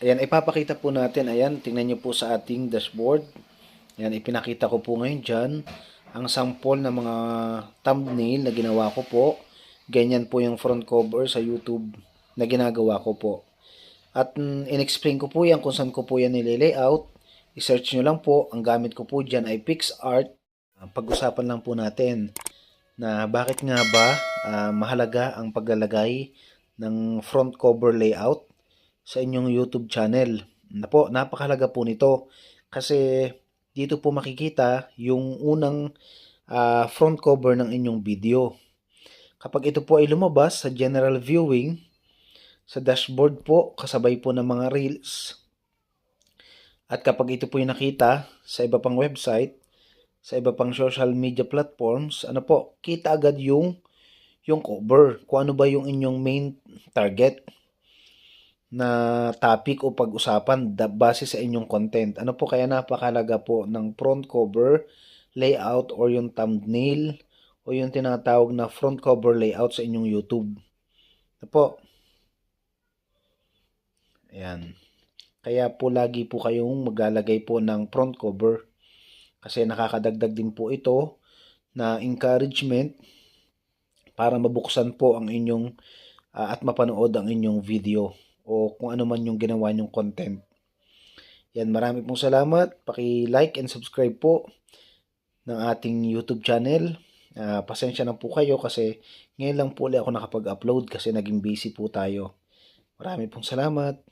Ayan, ipapakita po natin. Ayan, tingnan nyo po sa ating dashboard. Ayan, ipinakita ko po ngayon dyan ang sample ng mga thumbnail na ginawa ko po. Ganyan po yung front cover sa YouTube na ginagawa ko po. At in-explain ko po yan kung saan ko po yan nile-layout. I-search nyo lang po. Ang gamit ko po dyan ay PixArt. Pag-usapan lang po natin na bakit nga ba mahalaga ang paglalagay ng front cover layout sa inyong YouTube channel. Napakahalaga po nito kasi dito po makikita yung unang front cover ng inyong video. Kapag ito po ay lumabas sa general viewing, sa dashboard po, kasabay po ng mga reels, at kapag ito po yung nakita sa iba pang website, sa iba pang social media platforms, kita agad yung cover, kung ano ba yung inyong main target na topic o pag-usapan base sa inyong content. Kaya napakalaga po ng front cover layout or yung thumbnail o yung tinatawag na front cover layout sa inyong YouTube. Ayan. Kaya po lagi po kayong maglalagay po ng front cover kasi nakakadagdag din po ito na encouragement para mabuksan po ang inyong at mapanood ang inyong video o kung ano man yung ginawa nyong content. Yan, marami pong salamat. Paki-like and subscribe po ng ating YouTube channel. Pasensya na po kayo kasi ngayon lang po ulit ako nakapag-upload kasi naging busy po tayo. Marami pong salamat.